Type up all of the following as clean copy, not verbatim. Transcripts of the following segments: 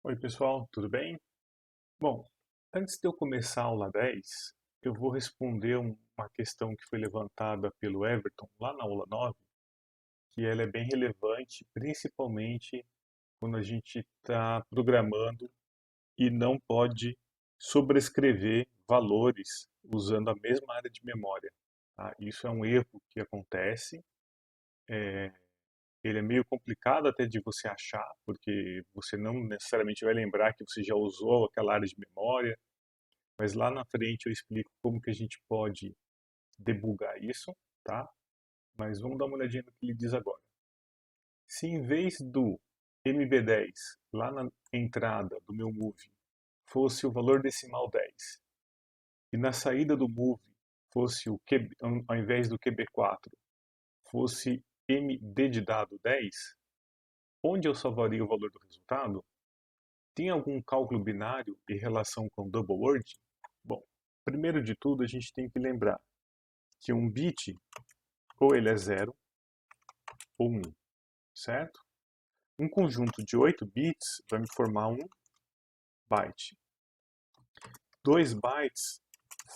Oi, pessoal, tudo bem? Bom, antes de eu começar a aula 10, eu vou responder uma questão que foi levantada pelo Everton lá na aula 9, que ela é bem relevante, principalmente quando a gente está programando e não pode sobrescrever valores usando a mesma área de memória. Tá? Isso é um erro que acontece. Ele é meio complicado até de você achar, porque você não necessariamente vai lembrar que você já usou aquela área de memória. Mas lá na frente eu explico como que a gente pode debugar isso, tá? Mas vamos dar uma olhadinha no que ele diz agora. Se em vez do MB10 lá na entrada do meu move fosse o valor decimal 10 e na saída do move fosse o QB, ao invés do QB4 fosse MD de dado 10, onde eu salvaria o valor do resultado? Tem algum cálculo binário em relação com double word? Bom, primeiro de tudo a gente tem que lembrar que um bit ou ele é 0 ou 1, certo? Um conjunto de 8 bits vai me formar um byte. 2 bytes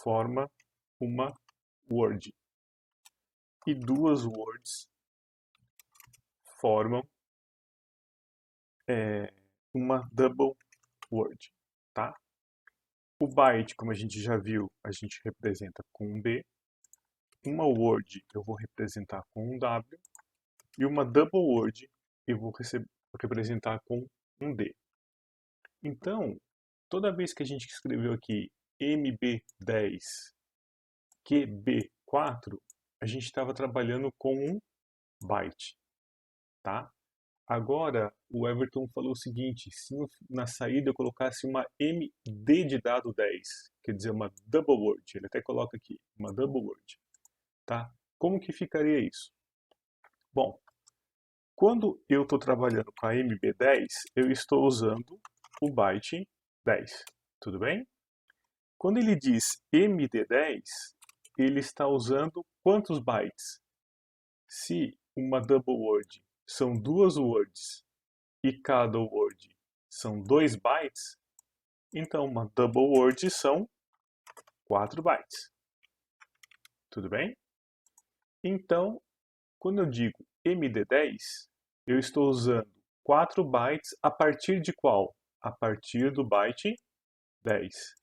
forma uma word. E duas words formam uma double word, tá? O byte, como a gente já viu, a gente representa com um B. Uma word eu vou representar com um W. E uma double word eu vou representar com um D. Então, toda vez que a gente escreveu aqui MB10, QB4, a gente estava trabalhando com um byte, tá? Agora, o Everton falou o seguinte, se na saída eu colocasse uma MD de dado 10, quer dizer, uma double word, ele até coloca aqui, uma double word, tá? Como que ficaria isso? Bom, quando eu estou trabalhando com a MB10, eu estou usando o byte 10, tudo bem? Quando ele diz MD10, ele está usando quantos bytes? Se uma double word são duas words e cada word são 2 bytes, então uma double word são 4 bytes. Tudo bem? Então, quando eu digo MD10, eu estou usando 4 bytes a partir de qual? A partir do byte 10.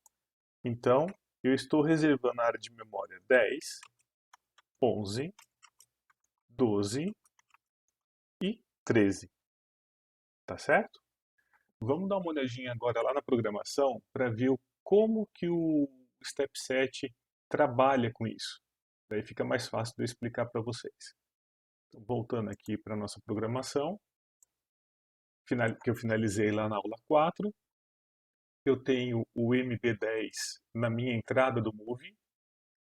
Então, eu estou reservando a área de memória 10, 11, 12 e 13. Tá certo? Vamos dar uma olhadinha agora lá na programação para ver como que o Step 7 trabalha com isso. Daí fica mais fácil de eu explicar para vocês. Então, voltando aqui para a nossa programação, que eu finalizei lá na aula 4, eu tenho o MB10 na minha entrada do Move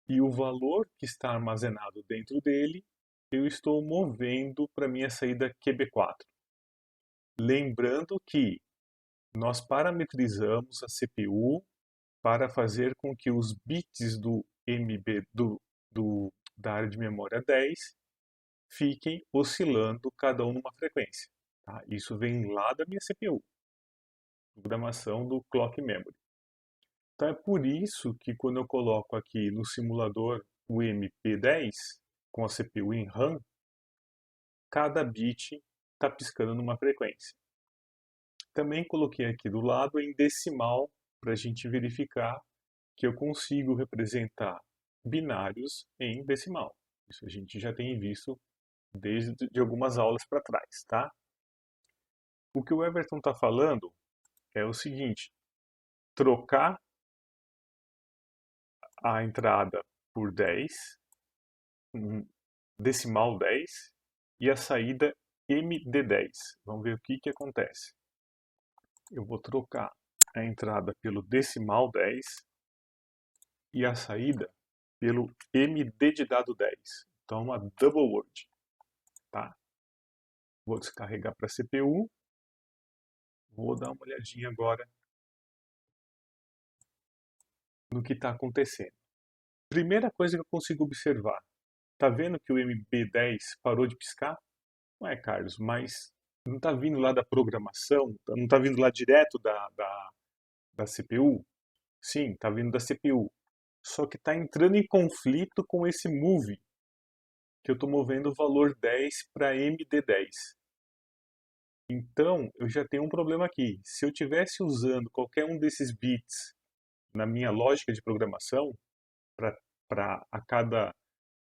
e o valor que está armazenado dentro dele eu estou movendo para minha saída QB4. Lembrando que nós parametrizamos a CPU para fazer com que os bits do MB da área de memória 10 fiquem oscilando cada um numa frequência. Tá? Isso vem lá da minha CPU, programação do Clock Memory. Então é por isso que quando eu coloco aqui no simulador o MP10 com a CPU em RAM, cada bit está piscando numa frequência. Também coloquei aqui do lado em decimal para a gente verificar que eu consigo representar binários em decimal. Isso a gente já tem visto desde de algumas aulas para trás, tá? O que o Everton está falando é o seguinte: trocar a entrada por 10, um decimal 10, e a saída MD10. Vamos ver o que, que acontece. Eu vou trocar a entrada pelo decimal 10 e a saída pelo MD de dado 10. Então, uma double word. Tá? Vou descarregar para a CPU. Vou dar uma olhadinha agora no que está acontecendo. Primeira coisa que eu consigo observar. Tá vendo que o MB10 parou de piscar? Não é, Carlos, mas não está vindo lá da programação, não está vindo lá direto da CPU? Sim, está vindo da CPU. Só que está entrando em conflito com esse move, que eu estou movendo o valor 10 para MD10. Então, eu já tenho um problema aqui. Se eu tivesse usando qualquer um desses bits na minha lógica de programação, para a cada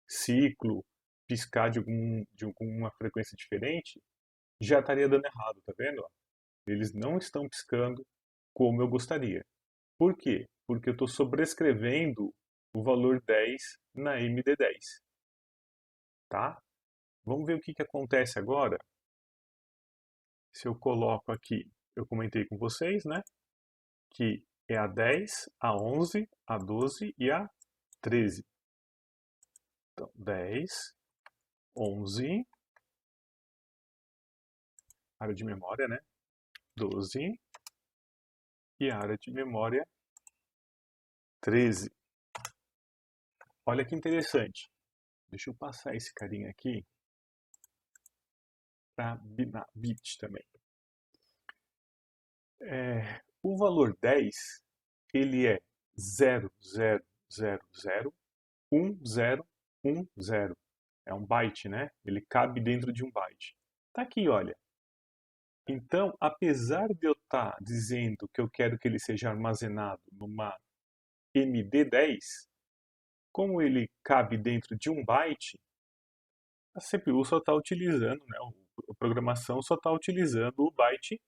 ciclo piscar de alguma frequência diferente, já estaria dando errado, tá vendo? Eles não estão piscando como eu gostaria. Por quê? Porque eu estou sobrescrevendo o valor 10 na MD10, tá? Vamos ver o que acontece agora se eu coloco aqui, eu comentei com vocês, né? Que é a 10, a 11, a 12 e a 13. Então, 10, 11, área de memória, né? 12 e a área de memória 13. Olha que interessante. Deixa eu passar esse carinha aqui para bit também. O valor 10, ele é 00001010. É um byte, né? Ele cabe dentro de um byte. Tá aqui, olha. Então, apesar de eu estar dizendo que eu quero que ele seja armazenado numa MD10, como ele cabe dentro de um byte, a CPU só está utilizando, né, a programação só está utilizando o byte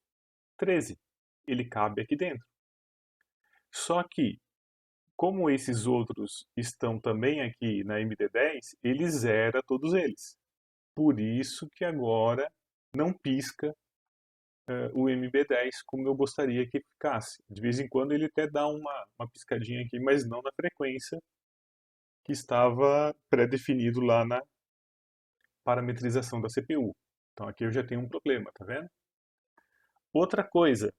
13. Ele cabe aqui dentro. Só que, como esses outros estão também aqui na MD10, ele zera todos eles. Por isso que agora não pisca o MB10 como eu gostaria que ficasse. De vez em quando ele até dá uma piscadinha aqui, mas não na frequência que estava pré-definido lá na parametrização da CPU. Então aqui eu já tenho um problema, tá vendo? Outra coisa,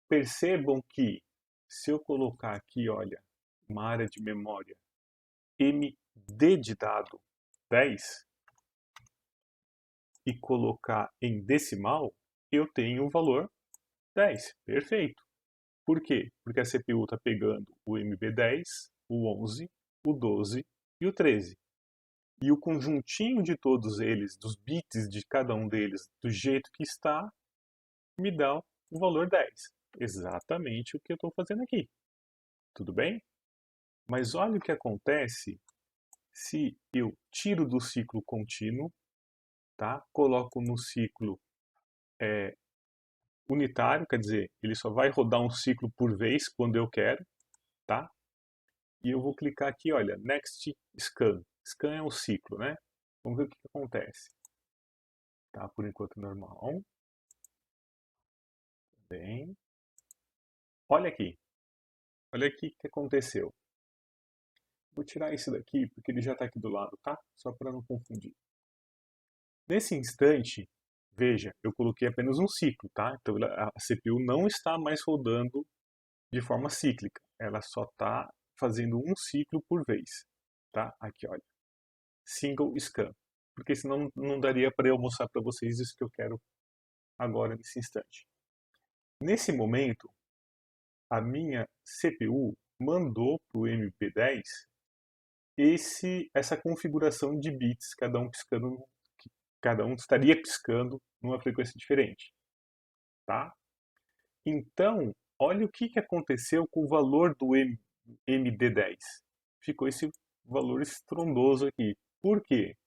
percebam que se eu colocar aqui, olha, uma área de memória MD de dado 10 e colocar em decimal, eu tenho o valor 10. Perfeito. Por quê? Porque a CPU está pegando o MB10, o 11, o 12 e o 13. E o conjuntinho de todos eles, dos bits de cada um deles, do jeito que está, me dá o valor 10. Exatamente o que eu estou fazendo aqui. Tudo bem? Mas olha o que acontece se eu tiro do ciclo contínuo, tá? Coloco no ciclo unitário, quer dizer, ele só vai rodar um ciclo por vez quando eu quero, tá? E eu vou clicar aqui, olha, Next Scan. Scan é um ciclo, né? Vamos ver o que acontece. Tá, por enquanto normal. Bem. Olha aqui. Olha aqui o que aconteceu. Vou tirar esse daqui porque ele já está aqui do lado, tá? Só para não confundir. Nesse instante, veja, eu coloquei apenas um ciclo, tá? Então a CPU não está mais rodando de forma cíclica. Ela só está fazendo um ciclo por vez, tá? Aqui, olha. Single scan. Porque senão não daria para eu mostrar para vocês isso que eu quero agora nesse instante. Nesse momento, a minha CPU mandou para o MP10 essa configuração de bits, cada um piscando, cada um estaria piscando numa frequência diferente, tá? Então, olha o que aconteceu com o valor do MD10. Ficou esse valor estrondoso aqui. Por quê?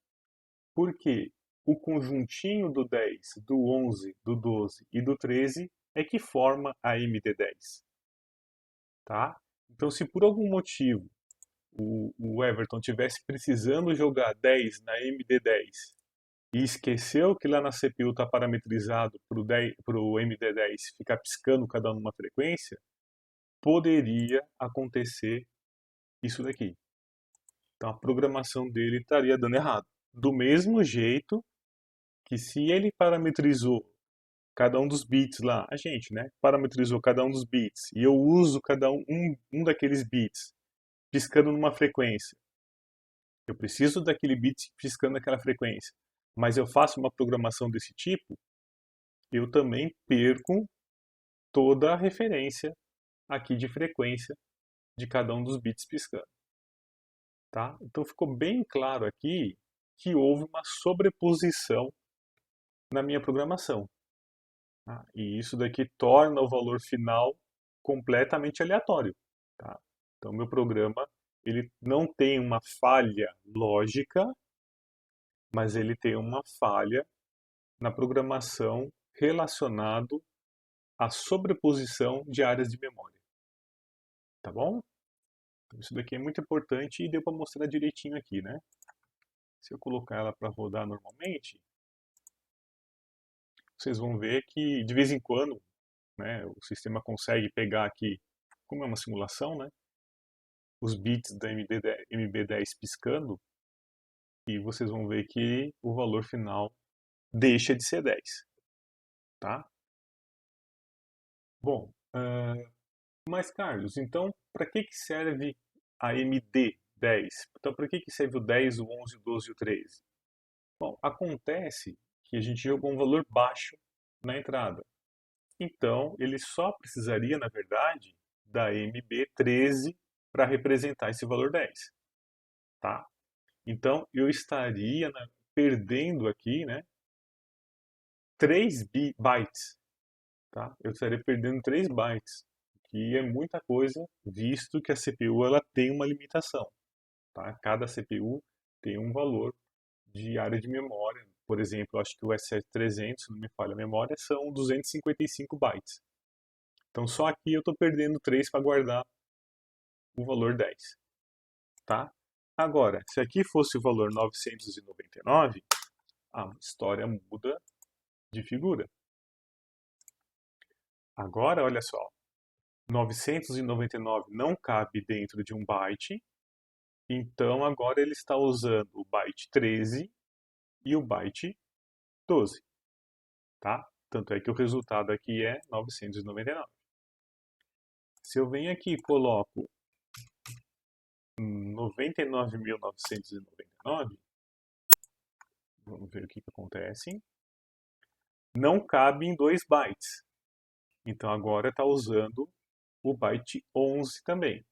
Porque o conjuntinho do 10, do 11, do 12 e do 13 é que forma a MD10. Tá? Então, se por algum motivo o Everton tivesse precisando jogar 10 na MD10 e esqueceu que lá na CPU está parametrizado para o MD10 ficar piscando cada um numa frequência, poderia acontecer isso daqui. Então a programação dele estaria dando errado. Do mesmo jeito que se ele parametrizou cada um dos bits lá, a gente, né, parametrizou cada um dos bits e eu uso cada um daqueles bits piscando numa frequência. Eu preciso daquele bit piscando naquela frequência. mas eu faço uma programação desse tipo, eu também perco toda a referência aqui de frequência de cada um dos bits piscando, tá? Então ficou bem claro aqui que houve uma sobreposição na minha programação, tá? E isso daqui torna o valor final completamente aleatório, tá? Então meu programa ele não tem uma falha lógica, mas ele tem uma falha na programação relacionado à sobreposição de áreas de memória, tá bom? Então, isso daqui é muito importante e deu para mostrar direitinho aqui, né? Se eu colocar ela para rodar normalmente, vocês vão ver que de vez em quando, né, o sistema consegue pegar aqui, como é uma simulação, né, os bits da MB10 piscando e vocês vão ver que o valor final deixa de ser 10, tá? Bom, mas Carlos, então para que serve a MD10? Então para que serve o 10, o 11, o 12 e o 13? Bom, acontece que a gente jogou um valor baixo na entrada. Então, ele só precisaria, na verdade, da MB13 para representar esse valor 10, tá? Então, eu estaria, né, perdendo aqui, né, 3 bytes, tá? Eu estaria perdendo 3 bytes, que é muita coisa, visto que a CPU ela tem uma limitação, tá? Cada CPU tem um valor de área de memória. Por exemplo, acho que o S7300, se não me falha a memória, são 255 bytes. Então só aqui eu estou perdendo 3 para guardar o valor 10, tá? Agora, se aqui fosse o valor 999, a história muda de figura. Agora, olha só, 999 não cabe dentro de um byte, então agora ele está usando o byte 13 e o byte 12, tá? Tanto é que o resultado aqui é 999. Se eu venho aqui e coloco 99.999, vamos ver o que acontece. Não cabe em 2 bytes. Então agora está usando o byte 11 também,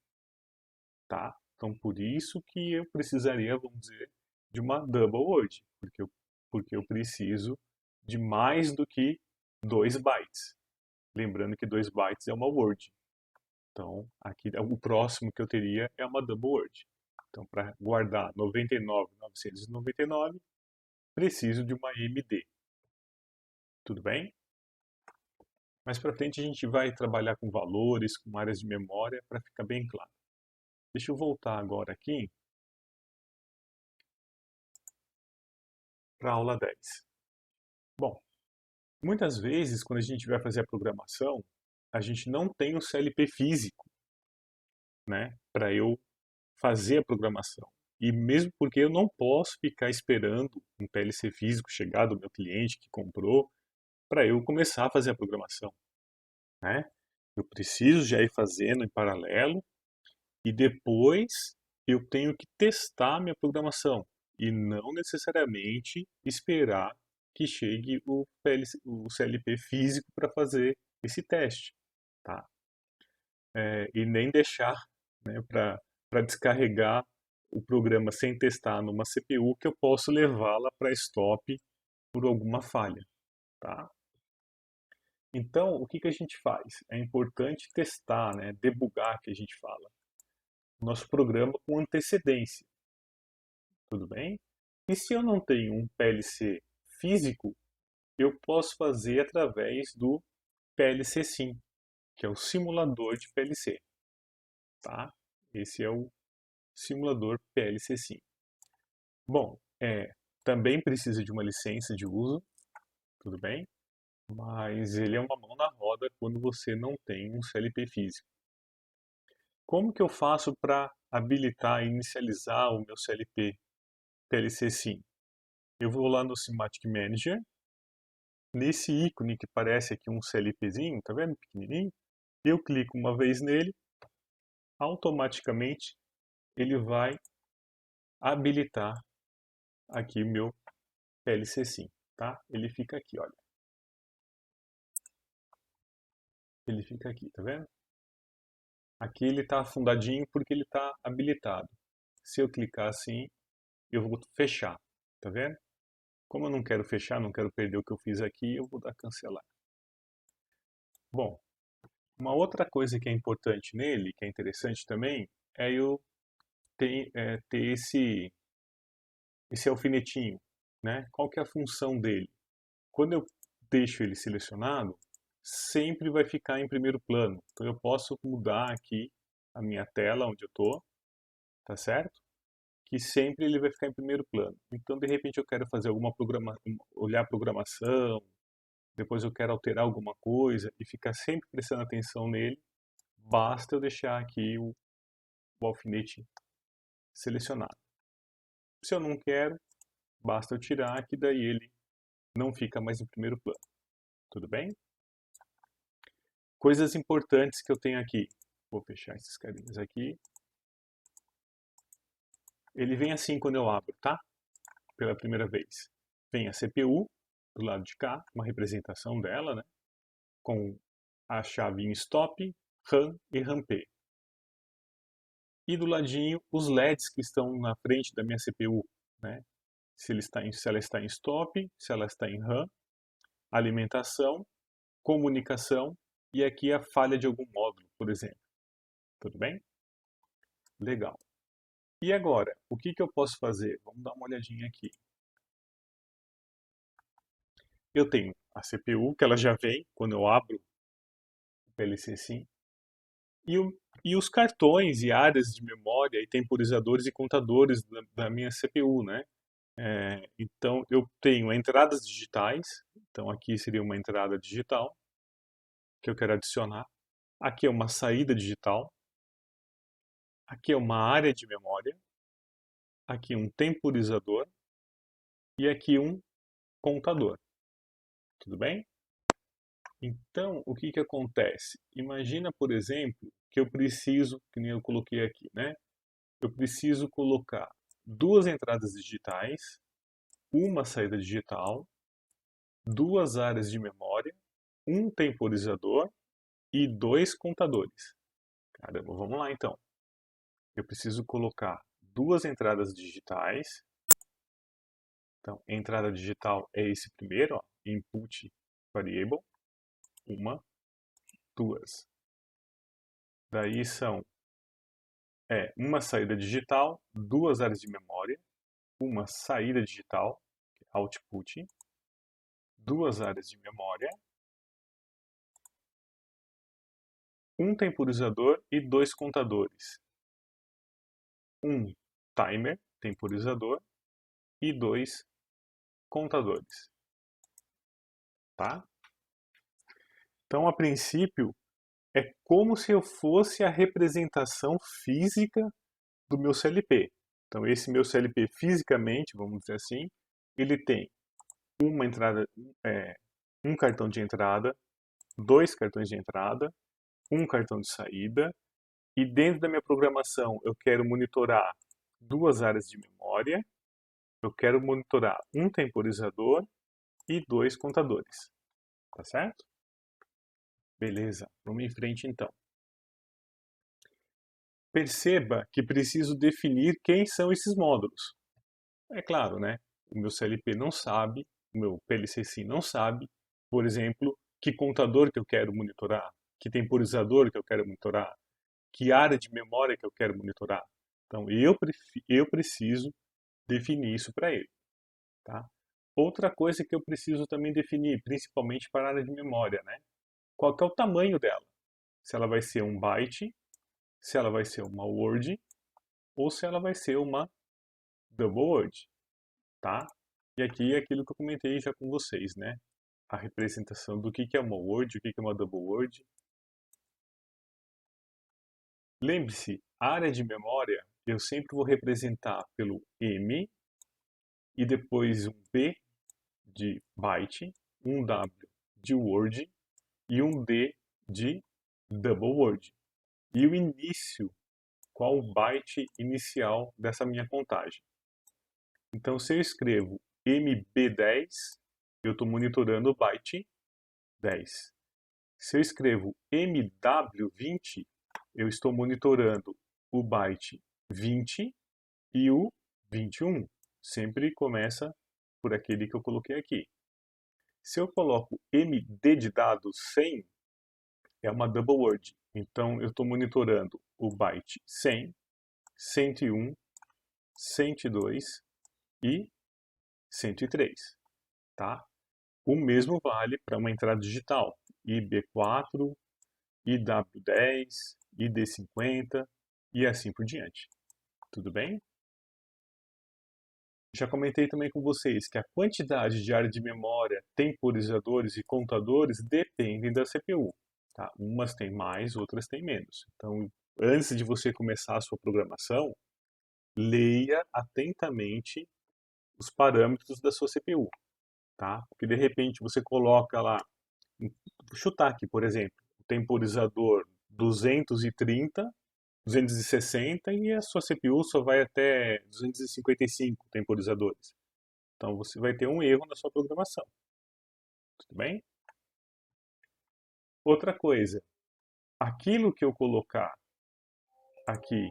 tá? Então por isso que eu precisaria, vamos dizer, de uma double word, porque eu preciso de mais do que 2 bytes. Lembrando que 2 bytes é uma word. Então aqui o próximo que eu teria é uma double word. Então para guardar 99.999, preciso de uma MD. Tudo bem? Mais para frente a gente vai trabalhar com valores, com áreas de memória, para ficar bem claro. Deixa eu voltar agora aqui para a aula 10. Bom, muitas vezes quando a gente vai fazer a programação, a gente não tem o CLP físico, né, para eu fazer a programação. E mesmo porque eu não posso ficar esperando um PLC físico chegar do meu cliente que comprou para eu começar a fazer a programação, né? Eu preciso já ir fazendo em paralelo e depois eu tenho que testar minha programação e não necessariamente esperar que chegue o CLP físico para fazer esse teste, tá? E nem deixar, né, para descarregar o programa sem testar numa CPU que eu posso levá-la para stop por alguma falha, tá? Então, o que que a gente faz? É importante testar, né, debugar, que a gente fala, o nosso programa com antecedência. Tudo bem? E se eu não tenho um PLC físico, eu posso fazer através do PLC Sim, que é o simulador de PLC, tá? Esse é o simulador PLC Sim. Bom, também precisa de uma licença de uso, tudo bem? Mas ele é uma mão na roda quando você não tem um CLP físico. Como que eu faço para habilitar e inicializar o meu CLP PLC Sim? Eu vou lá no Simatic Manager. Nesse ícone que parece aqui um CLPzinho, tá vendo? Pequenininho. Eu clico uma vez nele, automaticamente ele vai habilitar aqui meu PLC sim, tá? Ele fica aqui, olha. Ele fica aqui, tá vendo? Aqui ele está afundadinho porque ele está habilitado. Se eu clicar assim, eu vou fechar, tá vendo? Como eu não quero fechar, não quero perder o que eu fiz aqui, eu vou dar cancelar. Bom, uma outra coisa que é importante nele, que é interessante também, é eu ter esse alfinetinho, né? Qual que é a função dele? Quando eu deixo ele selecionado, sempre vai ficar em primeiro plano. Então eu posso mudar aqui a minha tela onde eu estou, tá certo? Que sempre ele vai ficar em primeiro plano. Então, de repente, eu quero fazer alguma olhar a programação, depois eu quero alterar alguma coisa e ficar sempre prestando atenção nele, basta eu deixar aqui o alfinete selecionado. Se eu não quero, basta eu tirar, que daí ele não fica mais em primeiro plano. Tudo bem? Coisas importantes que eu tenho aqui. Vou fechar esses carinhas aqui. Ele vem assim quando eu abro, tá? Pela primeira vez. Vem a CPU do lado de cá, uma representação dela, né? Com a chave em stop, RAM e RAM-P. E do ladinho, os LEDs que estão na frente da minha CPU, né? Se ela está em stop, se ela está em RAM, alimentação, comunicação e aqui a falha de algum módulo, por exemplo. Tudo bem? Legal. E agora, o que eu posso fazer? Vamos dar uma olhadinha aqui. Eu tenho a CPU, que ela já vem quando eu abro o PLC Sim, e os cartões e áreas de memória e temporizadores e contadores da minha CPU, né? Então eu tenho entradas digitais, então aqui seria uma entrada digital que eu quero adicionar. Aqui é uma saída digital, aqui é uma área de memória, aqui um temporizador e aqui um contador. Tudo bem? Então, o que acontece? Imagina, por exemplo, que eu preciso, que nem eu coloquei aqui, né? Eu preciso colocar duas entradas digitais, uma saída digital, duas áreas de memória, um temporizador e dois contadores. Caramba, vamos lá então. Eu preciso colocar duas entradas digitais. Então, entrada digital é esse primeiro, ó, input variable, uma, duas. Daí são uma saída digital, duas áreas de memória, uma saída digital, output, duas áreas de memória, um temporizador e dois contadores. Um timer, temporizador, e dois contadores. Tá? Então, a princípio, é como se eu fosse a representação física do meu CLP. Então, esse meu CLP fisicamente, vamos dizer assim, ele tem uma entrada, um cartão de entrada, dois cartões de entrada, um cartão de saída, e dentro da minha programação eu quero monitorar duas áreas de memória, eu quero monitorar um temporizador e dois contadores. Tá certo? Beleza, vamos em frente então. Perceba que preciso definir quem são esses módulos. É claro, né? O meu CLP não sabe, o meu PLC-SIM não sabe, por exemplo, que contador que eu quero monitorar, que temporizador que eu quero monitorar, que área de memória que eu quero monitorar. Então, eu preciso definir isso para ele. Tá? Outra coisa que eu preciso também definir, principalmente para a área de memória, né? Qual que é o tamanho dela? Se ela vai ser um byte, se ela vai ser uma word, ou se ela vai ser uma double word, tá? E aqui é aquilo que eu comentei já com vocês, né? A representação do que é uma word, o que é uma double word. Lembre-se, área de memória eu sempre vou representar pelo M e depois um B de byte, um W de word e um D de double word. E o início, qual o byte inicial dessa minha contagem. Então, se eu escrevo MB10, eu estou monitorando o byte 10. Se eu escrevo MW20, eu estou monitorando o byte 20 e o 21. Sempre começa por aquele que eu coloquei aqui. Se eu coloco MD de dados 100, é uma double word. Então eu estou monitorando o byte 100, 101, 102 e 103, tá? O mesmo vale para uma entrada digital, IB4, IW10, ID50 e assim por diante. Tudo bem? Já comentei também com vocês que a quantidade de área de memória, temporizadores e contadores dependem da CPU. Tá? Umas têm mais, outras têm menos. Então, antes de você começar a sua programação, leia atentamente os parâmetros da sua CPU. Tá? Porque de repente você coloca lá, vou chutar aqui, por exemplo, o temporizador 230, 260 e a sua CPU só vai até 255 temporizadores. Então você vai ter um erro na sua programação. Tudo bem? Outra coisa, aquilo que eu colocar aqui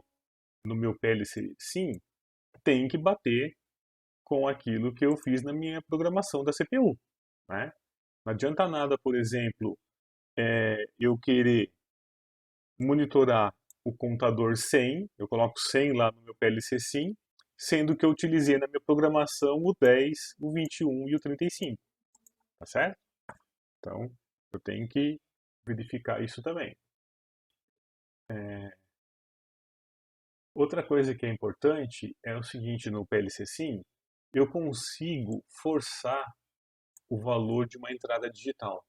no meu PLC sim tem que bater com aquilo que eu fiz na minha programação da CPU. Né? Não adianta nada, por exemplo, eu querer monitorar o contador 100, eu coloco 100 lá no meu PLC sim, sendo que eu utilizei na minha programação o 10, o 21 e o 35. Tá certo? Então, eu tenho que verificar isso também. Outra coisa que é importante é o seguinte, no PLC Sim, eu consigo forçar o valor de uma entrada digital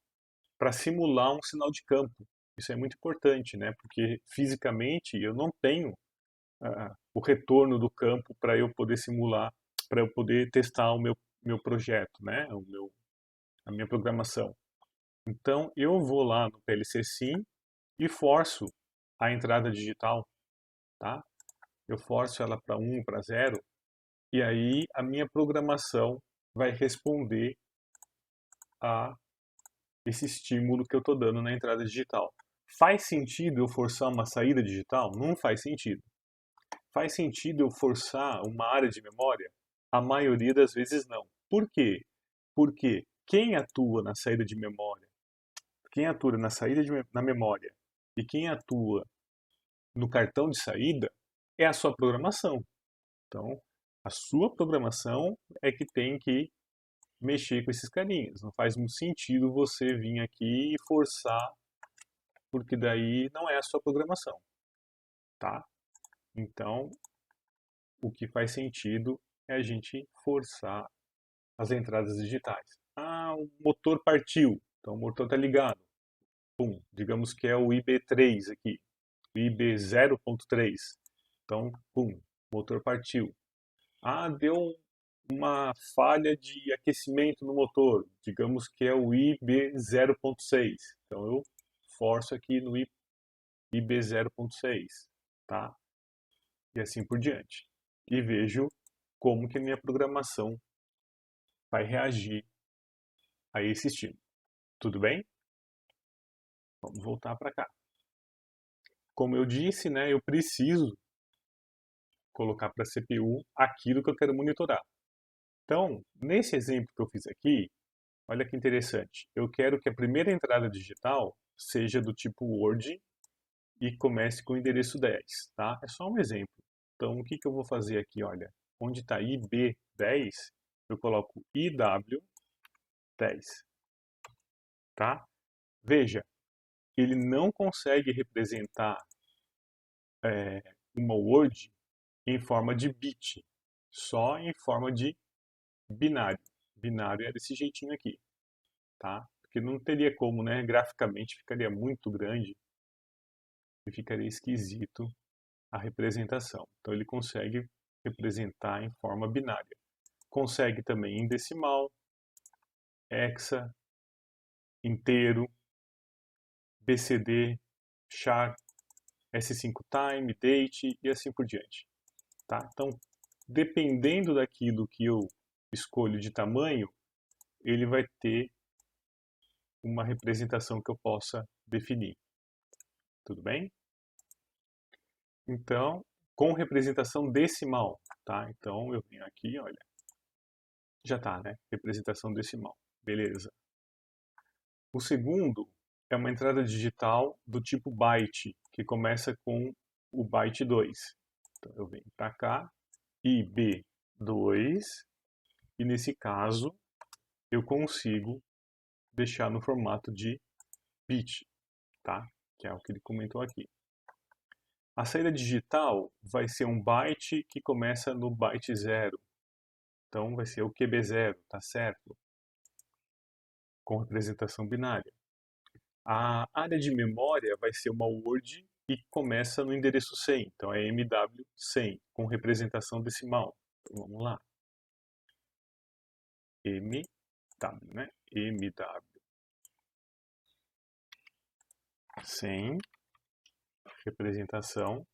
para simular um sinal de campo. Isso é muito importante, né? Porque fisicamente eu não tenho o retorno do campo para eu poder simular, para eu poder testar o meu projeto, né? A minha programação. Então eu vou lá no PLC Sim e forço a entrada digital, tá? Eu forço ela para 1, para 0, e aí a minha programação vai responder a esse estímulo que eu estou dando na entrada digital. Faz sentido eu forçar uma saída digital? Não faz sentido. Faz sentido eu forçar uma área de memória? A maioria das vezes não. Por quê? Porque quem atua na saída de memória, quem atua na saída na memória e quem atua no cartão de saída é a sua programação. Então, a sua programação é que tem que mexer com esses carinhas. Não faz muito sentido você vir aqui e forçar, porque daí não é a sua programação, tá? Então, o que faz sentido é a gente forçar as entradas digitais. Ah, o motor partiu, então o motor está ligado. Pum, digamos que é o IB3 aqui, o IB 0.3. Então, pum, o motor partiu. Ah, deu uma falha de aquecimento no motor, digamos que é o IB 0.6. Então eu forço aqui no IB 0.6, tá? E assim por diante. E vejo como que a minha programação vai reagir a esse estímulo. Tudo bem? Vamos voltar para cá. Como eu disse, né, eu preciso colocar para a CPU aquilo que eu quero monitorar. Então, nesse exemplo que eu fiz aqui, olha que interessante. Eu quero que a primeira entrada digital seja do tipo Word e comece com o endereço 10, tá? É só um exemplo. Então, o que que eu vou fazer aqui? Olha, onde está IB10, eu coloco IW10, tá? Veja, ele não consegue representar uma Word em forma de bit, só em forma de binário. Binário é desse jeitinho aqui, tá? Porque não teria como, né? Graficamente ficaria muito grande e ficaria esquisito a representação. Então ele consegue representar em forma binária. Consegue também em decimal, hexa, inteiro, BCD, char, S5 time, date e assim por diante. Tá? Então, dependendo daquilo que eu escolho de tamanho, ele vai ter uma representação que eu possa definir. Tudo bem? Então, com representação decimal, tá? Então, eu venho aqui, olha, já tá, né? Representação decimal, beleza. O segundo é uma entrada digital do tipo byte, que começa com o byte 2. Então, eu venho para cá, IB2, e nesse caso, eu consigo deixar no formato de bit, tá? Que é o que ele comentou aqui. A saída digital vai ser um byte que começa no byte 0. Então vai ser o QB0, tá certo? Com representação binária. A área de memória vai ser uma word e começa no endereço 100. Então é MW100, com representação decimal. Então vamos lá. MW, né? MW100, representação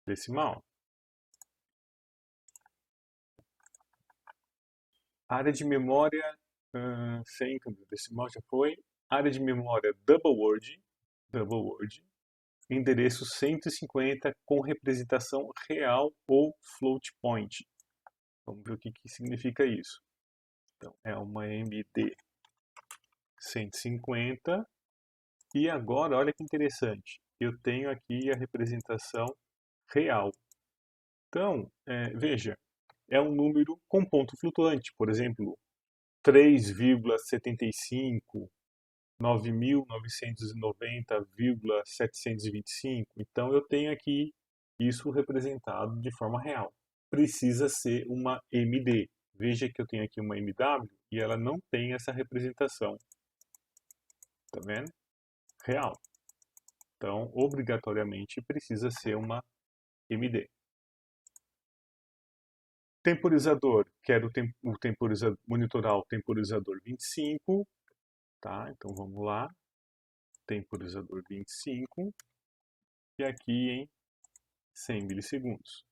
decimal. Área de memória 100, decimal já foi. Área de memória double word, endereço 150 com representação real ou float point. Vamos ver o que significa isso. Então, é uma MD 150. E agora, olha que interessante, eu tenho aqui a representação real. Então, veja, é um número com ponto flutuante, por exemplo, 3,75, 9.990,725. Então, eu tenho aqui isso representado de forma real. Precisa ser uma MD. Veja que eu tenho aqui uma MW e ela não tem essa representação. Tá vendo? Real. Então, obrigatoriamente, precisa ser uma MD. Temporizador, quero monitorar o temporizador 25. Tá? Então, vamos lá. Temporizador 25. E aqui em 100 milissegundos.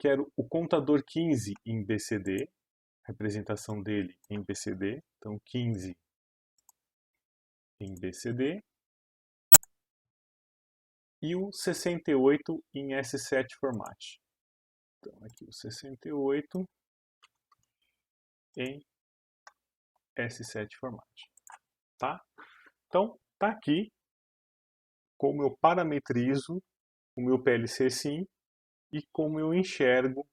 Quero o contador 15 em BCD, representação dele em BCD, então 15 em BCD, e o 68 em S7 format. Então aqui o 68 em S7 format, tá? Então tá aqui como eu parametrizo o meu PLC sim e como eu enxergo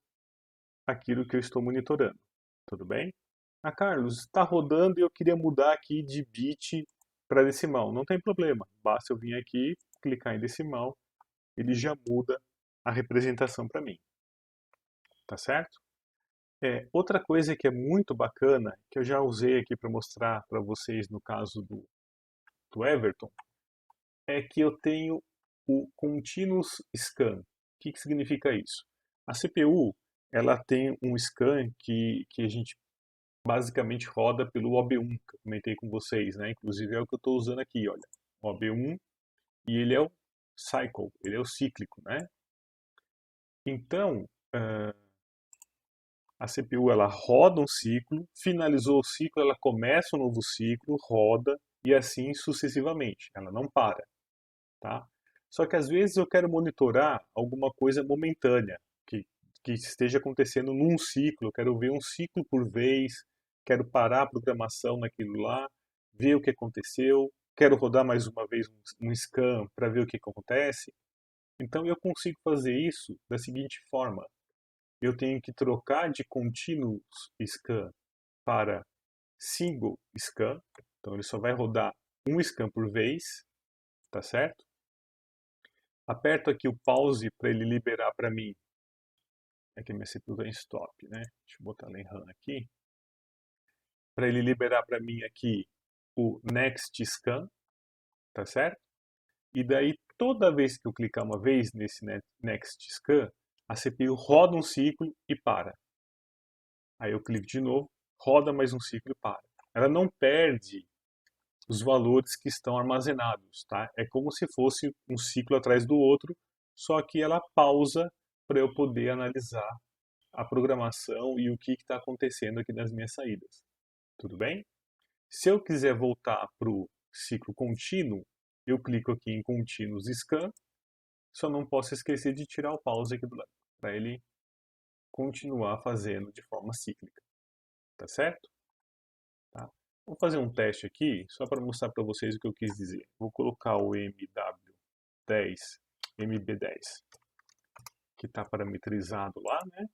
aquilo que eu estou monitorando. Tudo bem? Ah, Carlos, está rodando e eu queria mudar aqui de bit para decimal. Não tem problema, basta eu vir aqui, clicar em decimal, ele já muda a representação para mim. Tá certo? Outra coisa que é muito bacana, que eu já usei aqui para mostrar para vocês no caso do Everton, é que eu tenho o Continuous Scan. O que significa isso? A CPU ela tem um scan que a gente basicamente roda pelo OB1, que eu comentei com vocês, né? Inclusive é o que eu estou usando aqui, olha. O OB1, e ele é o cycle, ele é o cíclico, né? Então, a CPU ela roda um ciclo, finalizou o ciclo, ela começa um novo ciclo, roda e assim sucessivamente. Ela não para, tá? Só que às vezes eu quero monitorar alguma coisa momentânea que esteja acontecendo num ciclo. Eu quero ver um ciclo por vez, quero parar a programação naquilo lá, ver o que aconteceu, quero rodar mais uma vez um scan para ver o que acontece. Então eu consigo fazer isso da seguinte forma. Eu tenho que trocar de continuous scan para single scan. Então ele só vai rodar um scan por vez, tá certo? Aperto aqui o pause para ele liberar para mim. Aqui minha CPU está em stop, né? Deixa eu botar ela em RAM aqui. Para ele liberar para mim aqui o next scan, tá certo? E daí toda vez que eu clicar uma vez nesse next scan, a CPU roda um ciclo e para. Aí eu clico de novo, roda mais um ciclo e para. Ela não perde os valores que estão armazenados, tá? É como se fosse um ciclo atrás do outro, só que ela pausa para eu poder analisar a programação e o que está acontecendo aqui nas minhas saídas. Tudo bem? Se eu quiser voltar para o ciclo contínuo, eu clico aqui em Continuous Scan, só não posso esquecer de tirar o pause aqui do lado, para ele continuar fazendo de forma cíclica. Tá certo? Tá? Vou fazer um teste aqui, só para mostrar para vocês o que eu quis dizer. Vou colocar o MW10, MB10, que está parametrizado lá, né?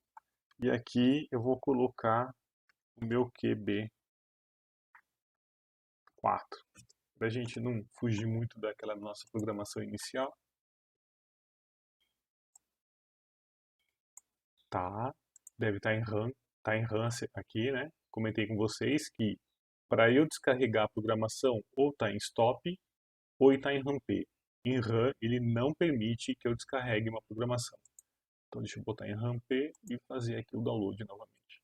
E aqui eu vou colocar o meu QB4, para a gente não fugir muito daquela nossa programação inicial. Tá, deve estar em RAM, tá em RAM aqui, né? Comentei com vocês que para eu descarregar a programação ou está em stop ou está em RAM-P. Em RAM ele não permite que eu descarregue uma programação. Então deixa eu botar em RAM-P e fazer aqui o download novamente.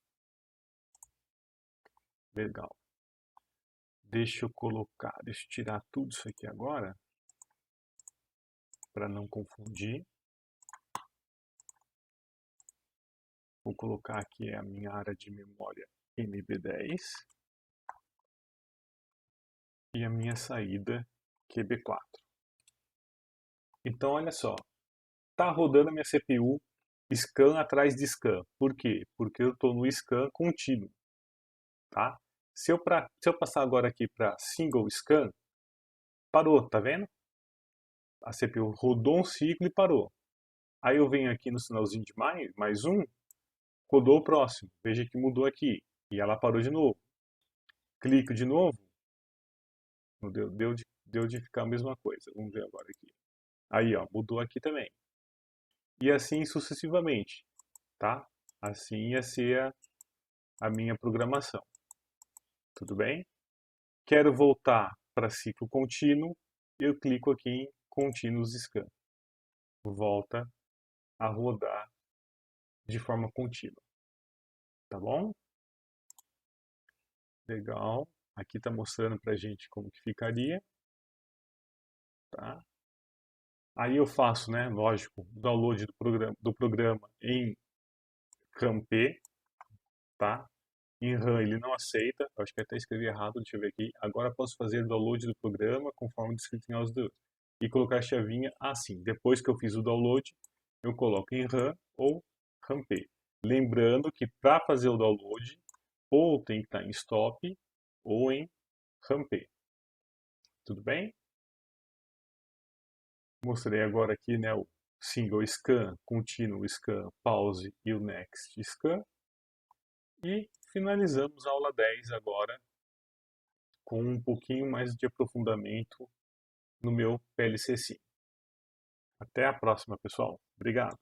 Legal. Deixa eu tirar tudo isso aqui agora, para não confundir. Vou colocar aqui a minha área de memória MB10 e a minha saída QB4. Então olha só, tá rodando a minha CPU scan atrás de scan. Por quê? Porque eu estou no scan contínuo, tá? Se eu passar agora aqui para single scan, parou, tá vendo? A CPU rodou um ciclo e parou. Aí eu venho aqui no sinalzinho de mais um, rodou o próximo. Veja que mudou aqui. E ela parou de novo. Clico de novo. Deu de ficar a mesma coisa. Vamos ver agora aqui. Aí, ó, mudou aqui também. E assim sucessivamente, tá? Assim ia ser a minha programação. Tudo bem? Quero voltar para ciclo contínuo, eu clico aqui em Continuous Scan. Volta a rodar de forma contínua. Tá bom? Legal. Aqui está mostrando para a gente como que ficaria. Tá? Aí eu faço, né, lógico, o download do programa em RAM-P, tá? Em RAM ele não aceita, acho que até escrevi errado, deixa eu ver aqui. Agora posso fazer o download do programa conforme descrito em AUS2 e colocar a chavinha assim. Depois que eu fiz o download, eu coloco em RAM ou RAM-P. Lembrando que para fazer o download, ou tem que estar em stop ou em RAM-P. Tudo bem? Mostrei agora aqui, né, o single scan, continuo scan, pause e o next scan. E finalizamos a aula 10 agora com um pouquinho mais de aprofundamento no meu PLC-5. Até a próxima, pessoal. Obrigado.